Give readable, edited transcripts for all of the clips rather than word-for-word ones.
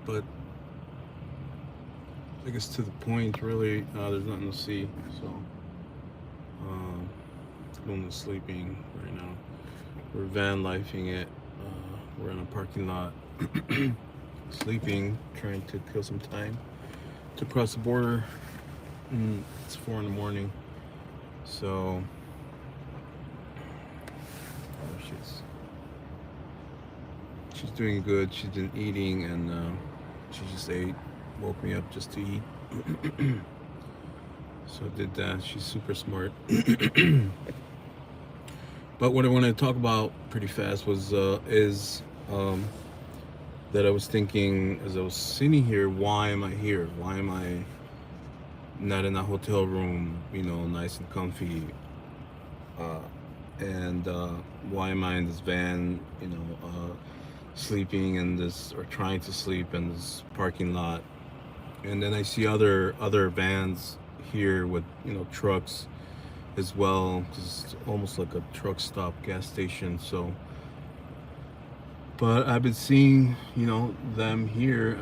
but I guess to the point, really, there's nothing to see. So, um, Luna's sleeping right now. We're van lifing it. We're in a parking lot, sleeping, trying to kill some time to cross the border. It's 4 in the morning, so she's doing good. She's been eating, and she just ate. Woke me up just to eat. So I did that. She's super smart. But what I wanted to talk about pretty fast was is that I was thinking as I was sitting here, why am I here? Why am I not in a hotel room, nice and comfy? Uh, and why am I in this van, sleeping in this, or trying to sleep in this parking lot? And then I see other vans here with trucks as well, because it's almost like a truck stop, gas station. So, but I've been seeing them here,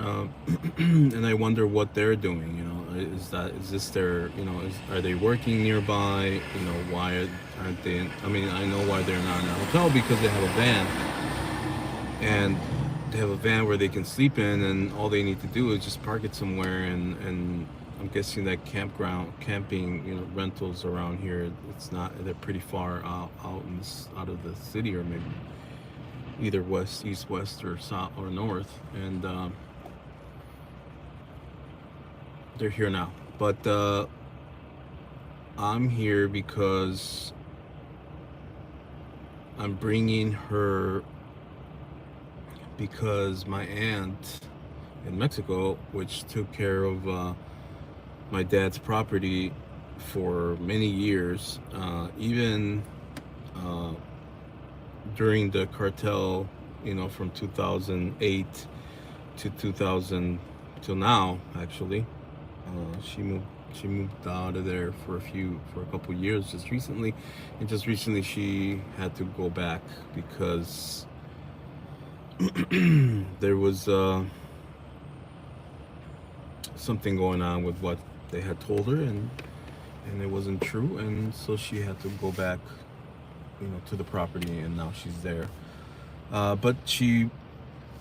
and I wonder what they're doing. Is this their, are they working nearby? Why aren't they? I mean, I know why they're not in a hotel, because they have a van, and they have a van where they can sleep in, and all they need to do is just park it somewhere. And I'm guessing that camping rentals around here, it's not, they're pretty far out of the city, or maybe either east, west, or south, or north, and they're here now. But I'm here because I'm bringing her, because my aunt in Mexico, which took care of my dad's property for many years, even during the cartel, from 2008 to 2000 till now, actually. She moved out of there for a couple of years just recently, and just recently she had to go back because there was something going on with what they had told her, and it wasn't true, and so she had to go back to the property, and now she's there. But she,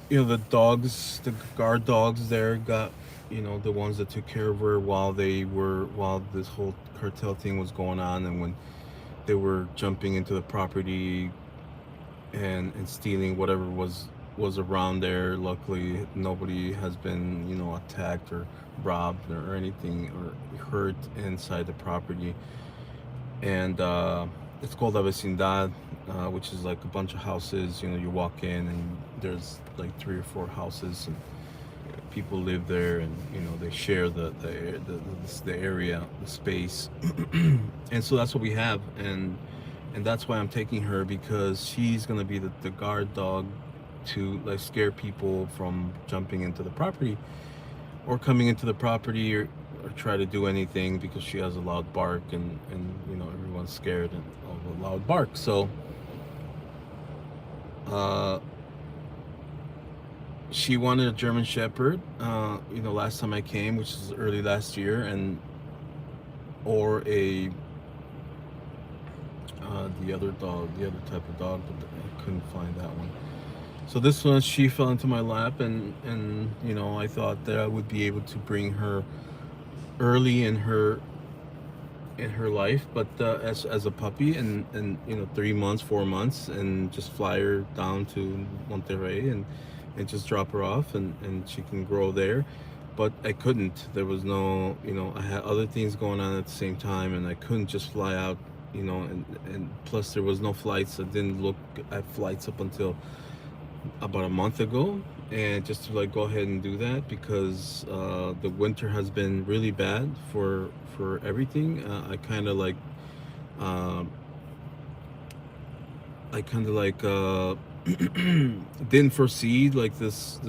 the dogs, the guard dogs there got, the ones that took care of her while this whole cartel thing was going on, and when they were jumping into the property and stealing whatever was around there. Luckily, nobody has been, attacked or robbed or anything or hurt inside the property. And it's called La Vecindad, which is like a bunch of houses. You walk in and there's like 3 or 4 houses, and people live there, and they share the area, the space. And so that's what we have, and that's why I'm taking her, because she's gonna be the guard dog to like scare people from jumping into the property or coming into the property, or try to do anything, because she has a loud bark, and everyone's scared of a loud bark. So she wanted a German Shepherd, last time I came, which is early last year, or a the other type of dog, but I couldn't find that one. So this one, she fell into my lap, and I thought that I would be able to bring her early in her life, but as a puppy, and 3 months, 4 months, and just fly her down to Monterrey, and just drop her off, and she can grow there. But I couldn't. There was no, I had other things going on at the same time, and I couldn't just fly out, and plus there was no flights. I didn't look at flights up until about a month ago, and just to like go ahead and do that, because the winter has been really bad for everything. I kind of like didn't foresee like this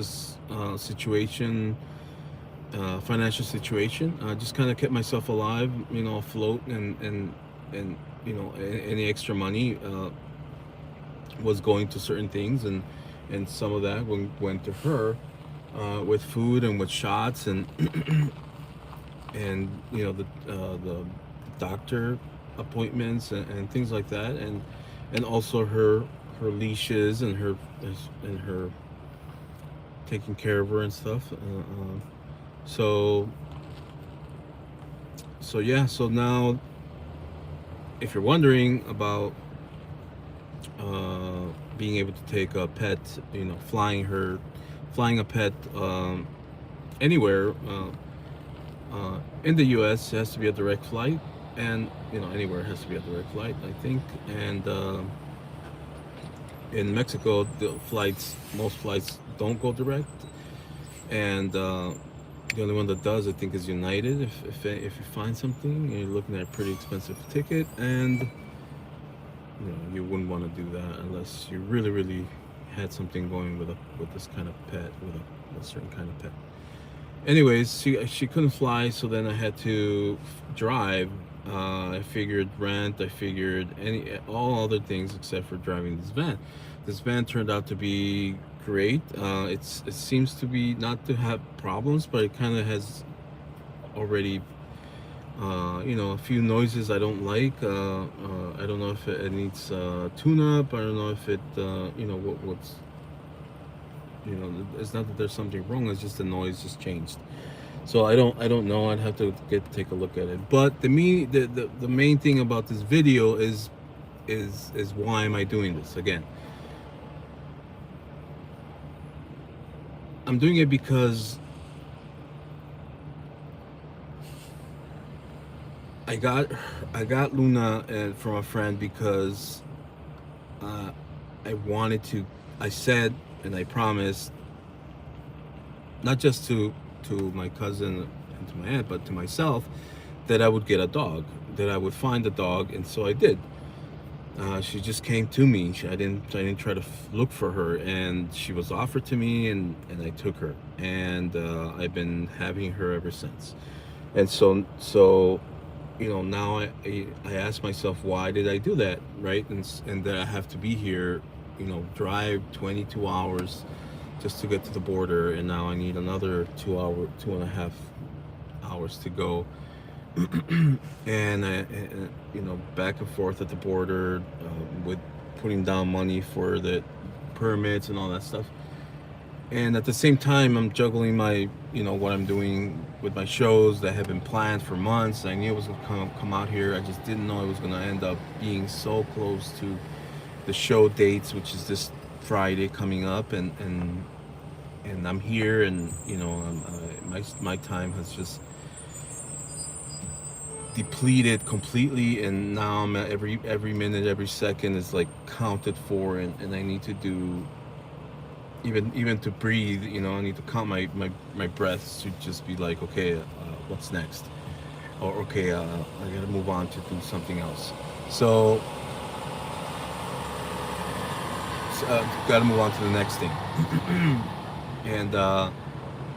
situation, financial situation. I just kind of kept myself alive, afloat, and any extra money was going to certain things, and some of that went to her. with food and with shots and the doctor appointments and things like that, and also her leashes and her taking care of her and stuff. So yeah. So now, if you're wondering about being able to take a pet, flying a pet anywhere in the U.S., it has to be a direct flight, and anywhere it has to be a direct flight, I think. And in Mexico, most flights don't go direct, and the only one that does, I think, is United. If you find something, you're looking at a pretty expensive ticket, and you wouldn't want to do that unless you really, really had something going with this kind of pet, with a certain kind of pet. Anyways, she couldn't fly, so then I had to drive. I figured rent. I figured all other things except for driving this van. This van turned out to be great. It seems to be not to have problems, but it kind of has already a few noises I don't like. I don't know if it needs tune-up. I don't know if it what's it's not that there's something wrong. It's just the noise just changed. So I don't know. I'd have to take a look at it. But the main thing about this video is why am I doing this again? I'm doing it because I got Luna from a friend because I wanted to. I said and I promised, not just to my cousin and to my aunt, but to myself, that I would get a dog, that I would find a dog, and so I did. She just came to me. I didn't try to look for her, and she was offered to me, and I took her, and I've been having her ever since. And so now I ask myself, why did I do that, right? And that I have to be here, drive 22 hours just to get to the border, and now I need another 2.5 hours to go. And back and forth at the border, with putting down money for the permits and all that stuff. And at the same time, I'm juggling my, what I'm doing with my shows that have been planned for months. I knew it was gonna come out here. I just didn't know it was gonna end up being so close to the show dates, which is this Friday coming up, and I'm here, and my time has just depleted completely, and now I'm at every minute, every second is like counted for, and I need to do even to breathe. I need to count my breaths to just be like, okay, what's next, or okay, I gotta move on to do something else. So gotta move on to the next thing. And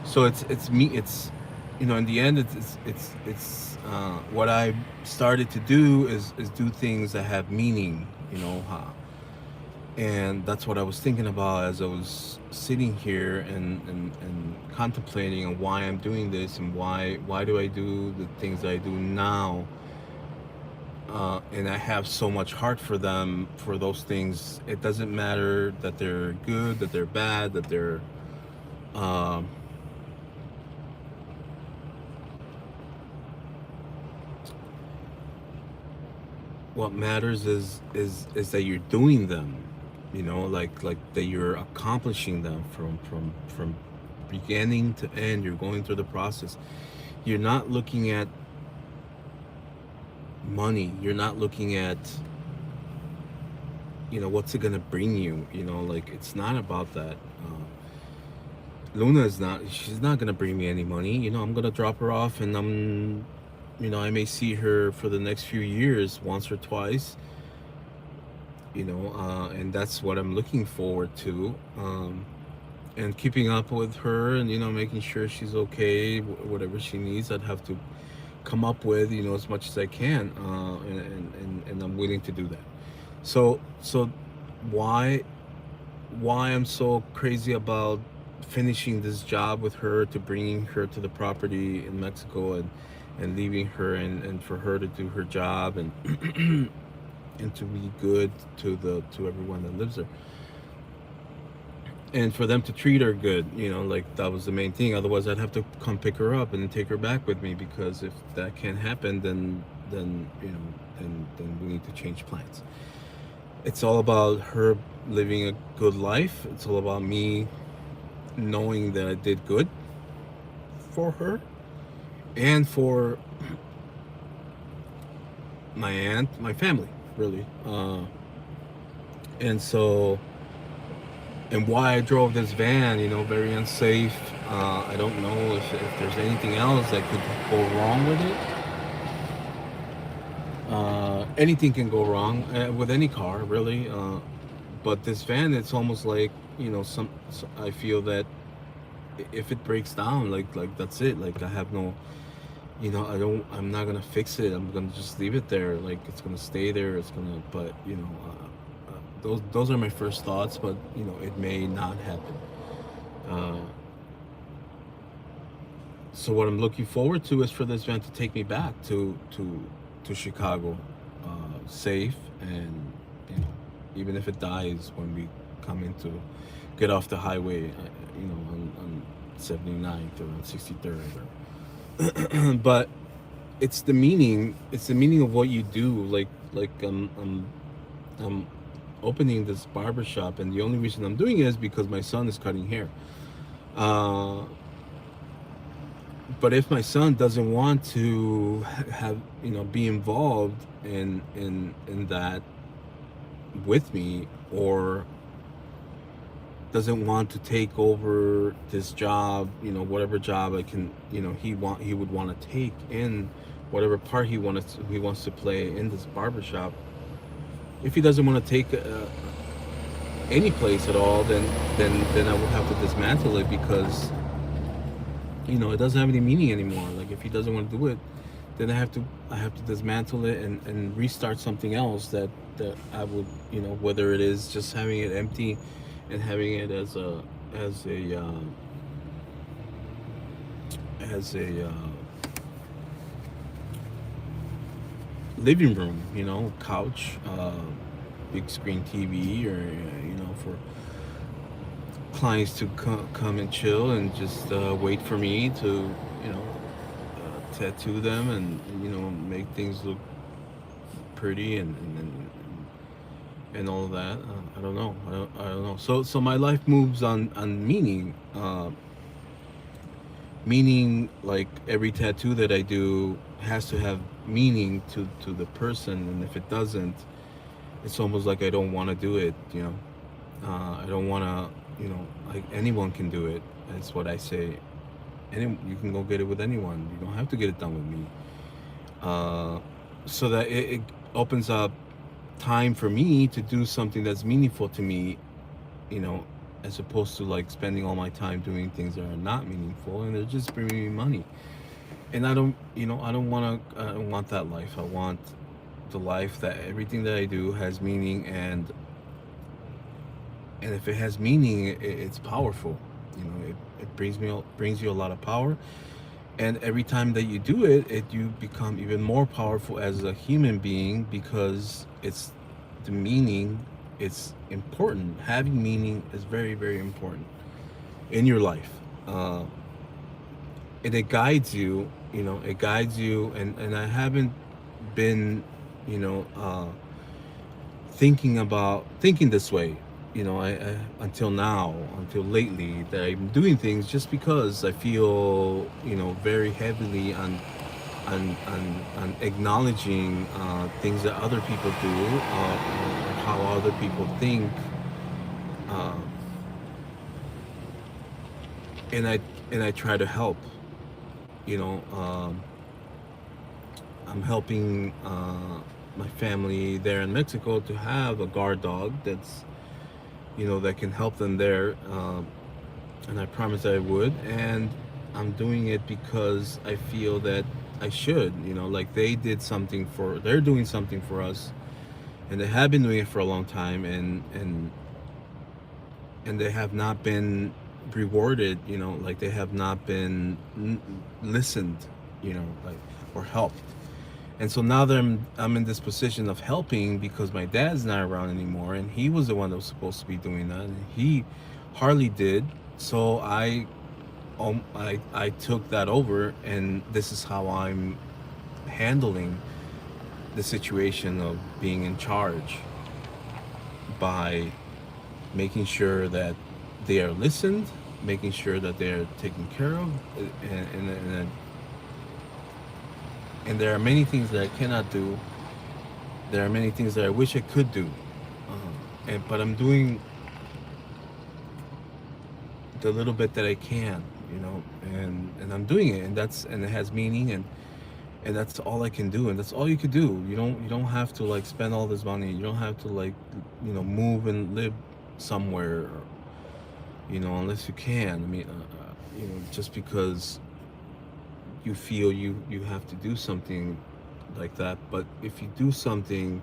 so it's me. It's in the end, it's what I started to do is do things that have meaning. And that's what I was thinking about as I was sitting here and contemplating on why I'm doing this, and why do I do the things that I do now. And I have so much heart for them, for those things. It doesn't matter that they're good, that they're bad, that they're what matters is that you're doing them, like that you're accomplishing them from beginning to end. You're going through the process. You're not looking at money. You're not looking at what's it gonna bring you. Like, it's not about that. Luna she's not gonna bring me any money. I'm gonna drop her off, and I may see her for the next few years once or twice, and that's what I'm looking forward to, and keeping up with her, and making sure she's okay, whatever she needs. I'd have to come up with as much as I can, and I'm willing to do that. So why I'm so crazy about finishing this job with her, to bringing her to the property in Mexico, and leaving her, and for her to do her job, and and to be good to everyone that lives there, and for them to treat her good, like that was the main thing. Otherwise, I'd have to come pick her up and take her back with me, because if that can't happen, then we need to change plans. It's all about her living a good life. It's all about me knowing that I did good for her, and for my aunt, my family, really. And so, and why I drove this van, very unsafe. I don't know if there's anything else that could go wrong with it. Anything can go wrong with any car, really. But this van, it's almost like, I feel that if it breaks down, like that's it. Like, I have no, I'm not gonna fix it. I'm gonna just leave it there. Like, it's gonna stay there. But those are my first thoughts. But it may not happen. So what I'm looking forward to is for this van to take me back to Chicago, safe, and even if it dies when we get off the highway, on 79th or on 63rd, but it's the meaning of what you do. Like I'm opening this barber shop, and the only reason I'm doing it is because my son is cutting hair. But if my son doesn't want to be involved in that with me, or doesn't want to take over this job, whatever job I can, he would want to take in whatever part he wants to play in this barbershop. If he doesn't want to take any place at all, then I would have to dismantle it, because it doesn't have any meaning anymore. Like, if he doesn't want to do it, then I have to dismantle it and restart something else that I would, whether it is just having it empty and having it as a living room, couch, big screen TV, or for clients to come and chill and just wait for me to tattoo them, and make things look pretty, and all of that. I don't know. I don't know. So my life moves on meaning. Meaning, like, every tattoo that I do has to have meaning to the person, and if it doesn't, it's almost like I don't want to do it. I don't want to. Like, anyone can do it. That's what I say. You can go get it with anyone. You don't have to get it done with me. So that it opens up time for me to do something that's meaningful to me, as opposed to, like, spending all my time doing things that are not meaningful and they're just bringing me money. And I don't want that life. I want the life that everything that I do has meaning, and if it has meaning, it's powerful. It brings you a lot of power, and every time that you do it, you become even more powerful as a human being, because it's the meaning. It's important. Having meaning is very, very important in your life, and it guides you. It guides you, and I haven't been, thinking this way. I until lately, that I'm doing things just because I feel, very heavily on acknowledging things that other people do, how other people think, and I try to help. I'm helping my family there in Mexico to have a guard dog that's that can help them there, and I promised I would, and I'm doing it because I feel that I should. Like, they're doing something for us, and they have been doing it for a long time, and they have not been rewarded, like they have not been listened, like, or helped. And so now that I'm in this position of helping because my dad's not around anymore, and he was the one that was supposed to be doing that, and he hardly did. So I took that over, and this is how I'm handling the situation of being in charge, by making sure that they are listened, making sure that they're taken care of, and there are many things that I cannot do. There are many things that I wish I could do, but I'm doing the little bit that I can, and I'm doing it, and it has meaning, and that's all I can do, and that's all you could do. You don't have to like spend all this money. You don't have to like move and live somewhere, unless you can. I mean, just because you feel you have to do something like that. But if you do something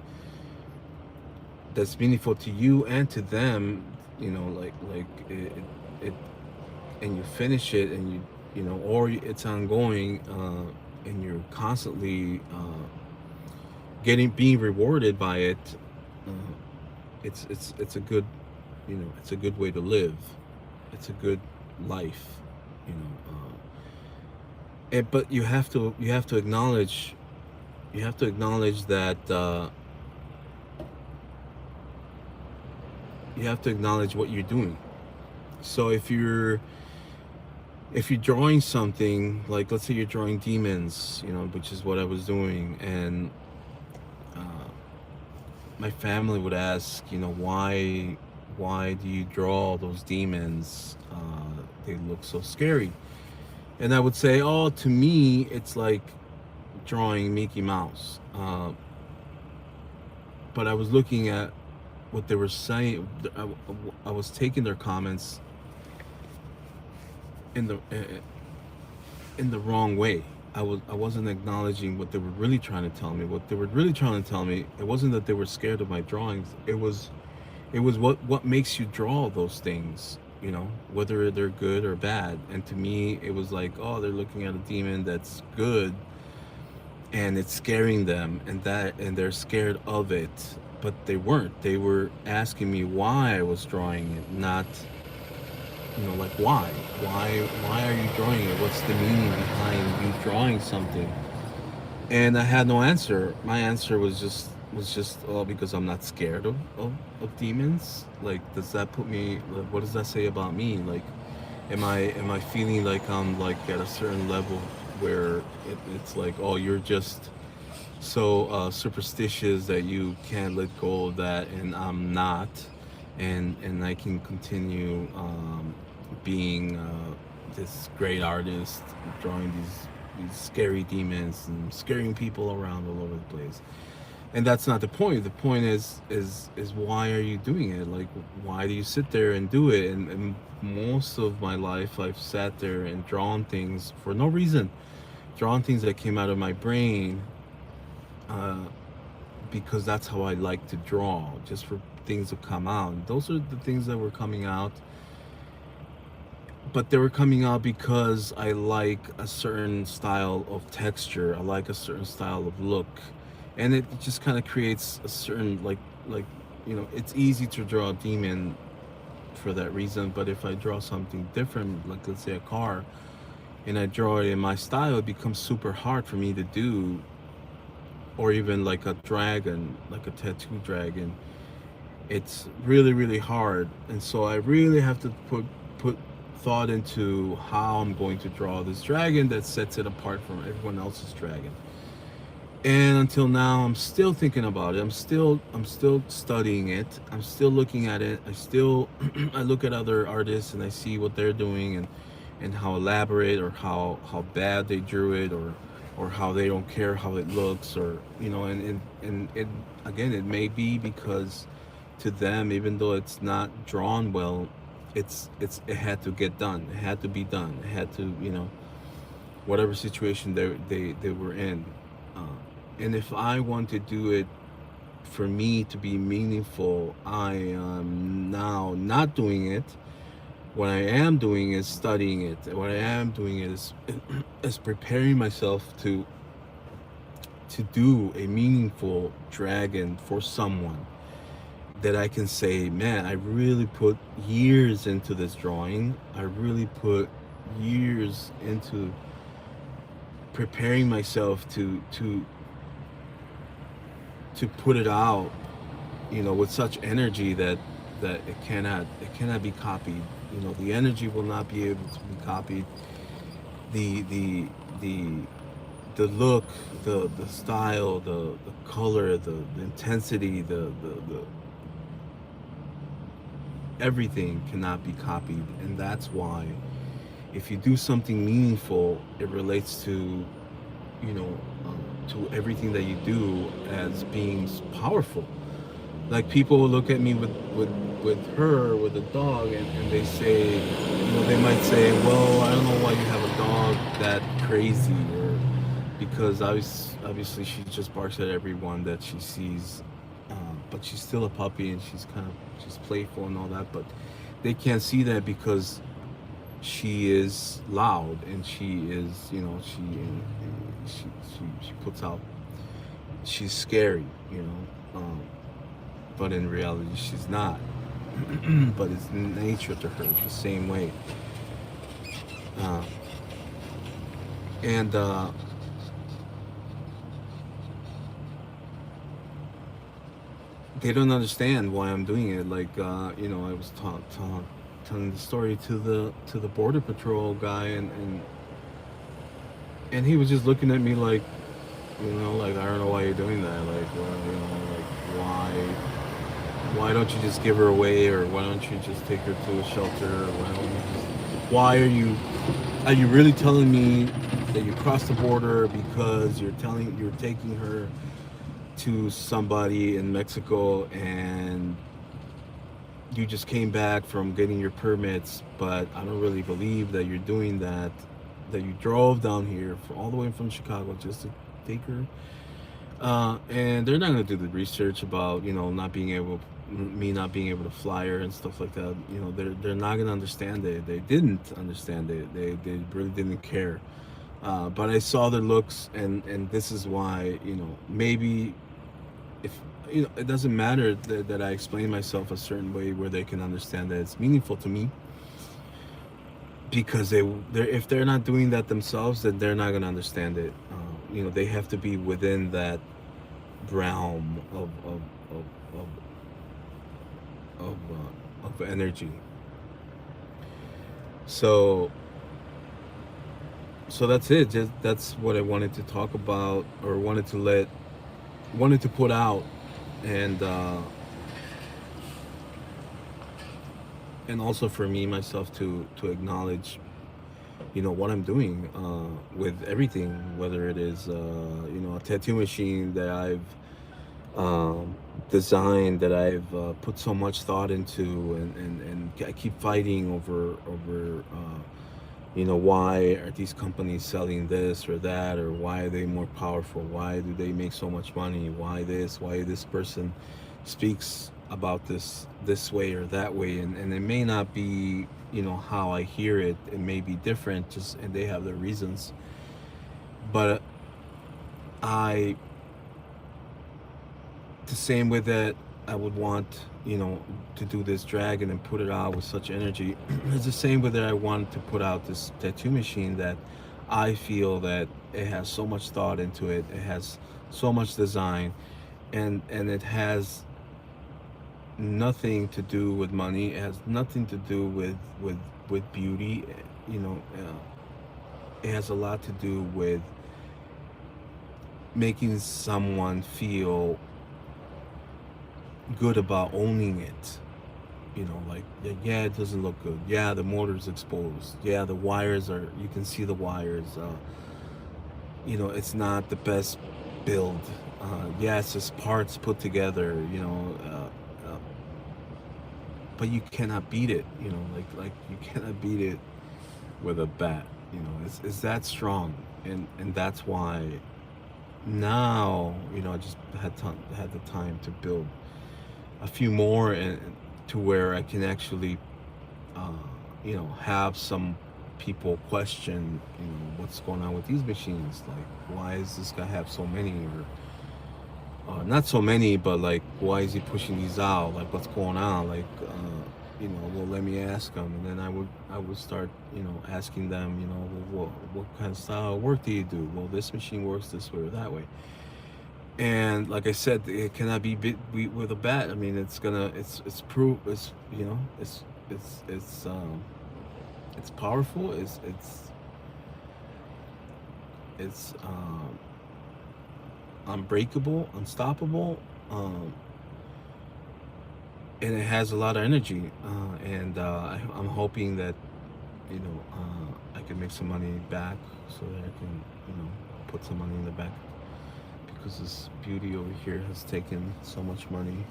that's meaningful to you and to them, like it and you finish it, and or it's ongoing, and you're constantly being rewarded by it, it's a good, it's a good way to live. It's a good life, you know. But you have to acknowledge that, you have to acknowledge what you're doing. So if you're drawing something, like let's say you're drawing demons, which is what I was doing, and my family would ask, why do you draw those demons? They look so scary. And I would say, oh, to me, it's like drawing Mickey Mouse. But I was looking at what they were saying. I was taking their comments in the wrong way. I wasn't acknowledging what they were really trying to tell me. What they were really trying to tell me, it wasn't that they were scared of my drawings. It was what makes you draw those things, whether they're good or bad. And to me, it was like, oh, they're looking at a demon that's good, and it's scaring them, and they're scared of it. But they weren't. They were asking me why I was drawing it, not, like why are you drawing it? What's the meaning behind you drawing something? And I had no answer. My answer was just, oh, because I'm not scared of demons. Like, does that put me, like, what does that say about me? Like, am I feeling like I'm like at a certain level where it's like, oh, you're just so superstitious that you can't let go of that, and I'm not, and I can continue being this great artist, drawing these scary demons and scaring people around all over the place. And that's not the point. The point is why are you doing it? Like, why do you sit there and do it? And most of my life, I've sat there and drawn things for no reason, drawn things that came out of my brain, because that's how I like to draw, just for things to come out. And those are the things that were coming out. But they were coming out because I like a certain style of texture. I like a certain style of look. And it just kind of creates a certain, like, it's easy to draw a demon for that reason. But if I draw something different, like let's say a car, and I draw it in my style, it becomes super hard for me to do. Or even like a dragon, like a tattoo dragon. It's really, really hard. And so I really have to put thought into how I'm going to draw this dragon that sets it apart from everyone else's dragon. And until now, I'm still thinking about it. I'm still studying it. I'm still looking at it. I look at other artists and I see what they're doing, and how elaborate or how bad they drew it, or how they don't care how it looks, or and it, again, it may be because to them, even though it's not drawn well, it had to get done. It had to be done. It had to, whatever situation they were in. And if I want to do it for me to be meaningful, I am now not doing it What I am doing is studying it. What I am doing is preparing myself to do a meaningful dragon for someone that I can say, man, I really put years into this drawing. I really put years into preparing myself to put it out, with such energy that it cannot be copied. The energy will not be able to be copied. The the the the look, the style, the color, the intensity, the everything cannot be copied. And that's why if you do something meaningful, it relates to, you know to everything that you do as being powerful. Like, people will look at me with the dog, and they say, they might say, well, I don't know why you have a dog that crazy, or because obviously she just barks at everyone that she sees, but she's still a puppy, and she's playful and all that. But they can't see that because she is loud, and she is, she puts out, she's scary, but in reality she's not. But it's nature to her the same way. uh, and they don't understand why I'm doing it. Like, I was telling the story to the border patrol guy, and he was just looking at me like, like, I don't know why you're doing that. Like, well, like, why don't you just give her away, or why don't you just take her to a shelter, or why are you really telling me that you crossed the border because you're taking her to somebody in Mexico, and you just came back from getting your permits, but I don't really believe that you're doing that you drove down here all the way from Chicago just to take her. And they're not going to do the research about, me not being able to fly her and stuff like that. They're not going to understand it. They didn't understand it. They really didn't care. But I saw their looks, and this is why, maybe if, it doesn't matter that I explain myself a certain way where they can understand that it's meaningful to me, because if they're not doing that themselves, then they're not going to understand it. They have to be within that realm of energy. So that's it. That's what I wanted to talk about, or wanted to put out. And also for me myself to acknowledge, what I'm doing, with everything, whether it is, a tattoo machine that I've, designed, that I've, put so much thought into, and I keep fighting over, why are these companies selling this or that, or why are they more powerful, why do they make so much money, why this person speaks about this way or that way, and it may not be, how I hear it. It may be different, and they have their reasons. But I the same way that I would want, to do this dragon and put it out with such energy, it's the same way that I want to put out this tattoo machine, that I feel that it has so much thought into it. It has so much design, and it has nothing to do with money. It has nothing to do with beauty. It has a lot to do with making someone feel good about owning it. Like, yeah, it doesn't look good. Yeah, the motor's exposed. Yeah, the wires you can see the wires. It's not the best build. Yeah, it's just parts put together. But you cannot beat it. Like you cannot beat it with a bat. It's that strong, and that's why now, I just had the time to build a few more, and to where I can actually, have some people question, what's going on with these machines. Like, why does this guy have so many, or not so many, but like, why is he pushing these out? Like, what's going on? Like, well, let me ask him, and then I would start, asking them, well, what kind of style of work do you do? Well, this machine works this way or that way. And like I said, it cannot be beat with a bat. I mean, it's proof. It's powerful. It's unbreakable, unstoppable, and it has a lot of energy. And I'm hoping that I can make some money back, so that I can put some money in the bank, because this beauty over here has taken so much money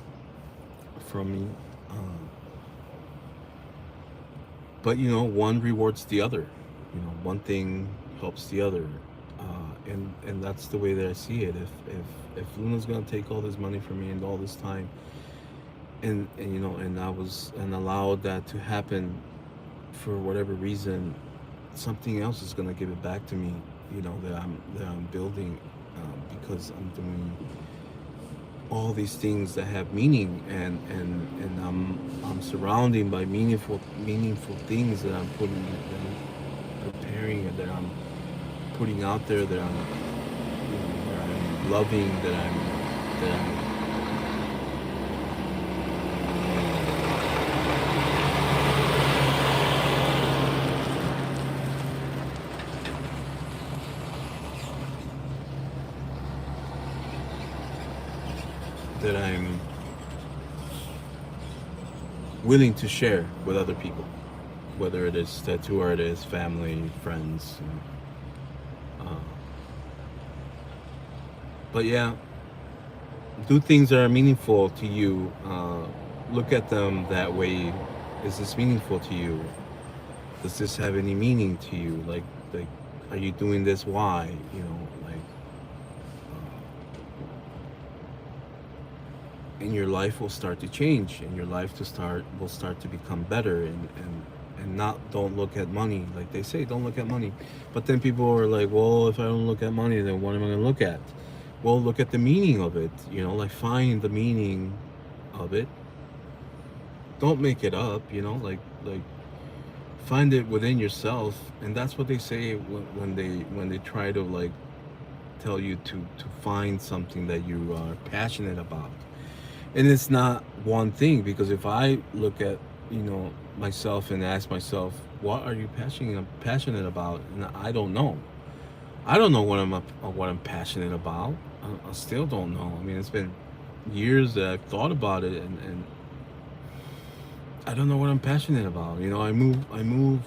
from me. But one rewards the other. One thing helps the other, and that's the way that I see it. If Luna's gonna take all this money from me and all this time, and allowed that to happen for whatever reason, something else is gonna give it back to me. That I'm building, because I'm doing all these things that have meaning, and I'm surrounding by meaningful things that I'm preparing, and that I'm putting out there, that I'm loving, that I'm willing to share with other people, whether it is tattoo artists, family, friends. But yeah, do things that are meaningful to you. Look at them that way. Is this meaningful to you? Does this have any meaning to you? Like, are you doing this? Why? And your life will start to change, and your life will start to become better, and not, don't look at money. Like they say, don't look at money. But then people are like, well, if I don't look at money, then what am I going to look at? Well, look at the meaning of it. Like, find the meaning of it. Don't make it up. Like find it within yourself. And that's what they say when they try to, like, tell you to find something that you are passionate about. And it's not one thing, because if I look at myself and ask myself, what are you passionate about? And I don't know. I don't know what I'm passionate about. I still don't know. I mean, it's been years that I've thought about it, and I don't know what I'm passionate about. I move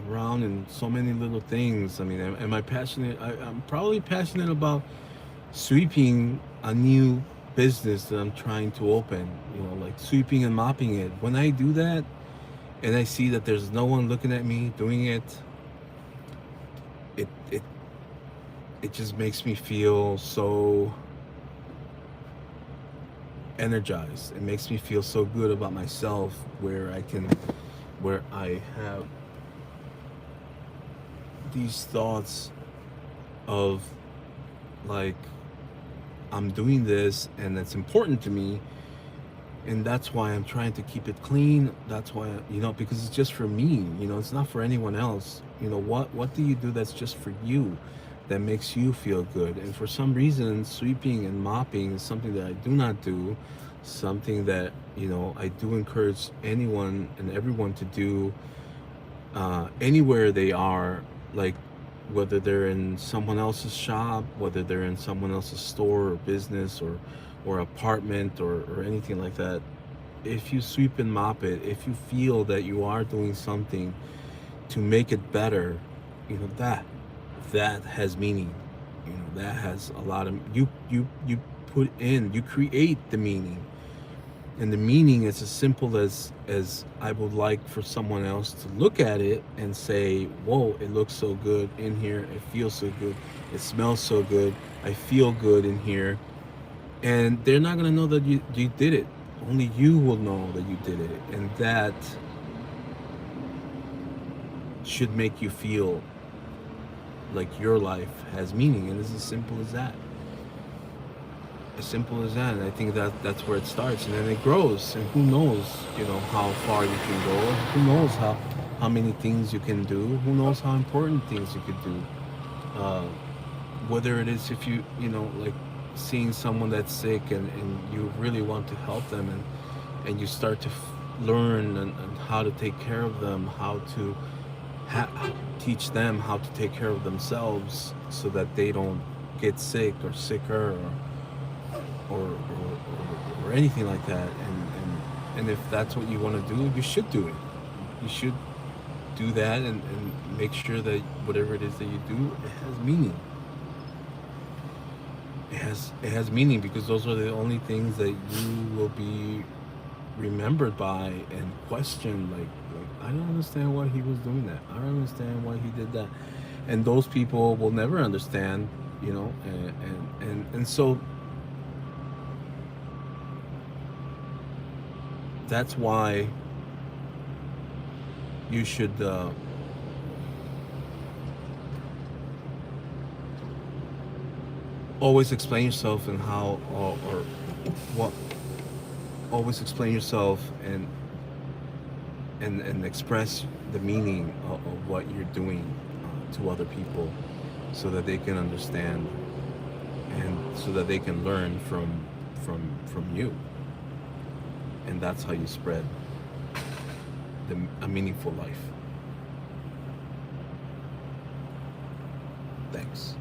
around in so many little things. I mean, am I passionate? I'm probably passionate about sweeping a new business that I'm trying to open, like sweeping and mopping it. When I do that and I see that there's no one looking at me doing it, it just makes me feel so energized. It makes me feel so good about myself, where I have these thoughts of, like, I'm doing this and it's important to me, and that's why I'm trying to keep it clean. That's why, because it's just for me. It's not for anyone else. What do you do that's just for you, that makes you feel good? And for some reason, sweeping and mopping is something that I do not do, something that I do encourage anyone and everyone to do, anywhere they are, like, whether they're in someone else's shop, whether they're in someone else's store or business, or apartment, or anything like that. If you sweep and mop it, if you feel that you are doing something to make it better, that has meaning. That has a lot of, you create the meaning. And the meaning is as simple as I would like for someone else to look at it and say, whoa, it looks so good in here, it feels so good, it smells so good, I feel good in here. And they're not gonna know that you did it. Only you will know that you did it. And should make you feel like your life has meaning, and it's as simple as that. As simple as that. And I think that that's where it starts, and then it grows. And who knows, how far you can go. Who knows how many things you can do. Who knows how important things you could do. Whether it is if like seeing someone that's sick and you really want to help them, and you start to learn and how to take care of them, how to teach them how to take care of themselves so that they don't get sick or sicker or anything like that. And if that's what you want to do, you should do it. You should do that and make sure that whatever it is that you do, it has meaning. It has meaning, because those are the only things that you will be remembered by and questioned. Like I don't understand why he was doing that. I don't understand why he did that. And those people will never understand, and so that's why you should always explain yourself and how or what always explain yourself and express the meaning of what you're doing to other people, so that they can understand and so that they can learn from you. And that's how you spread a meaningful life. Thanks.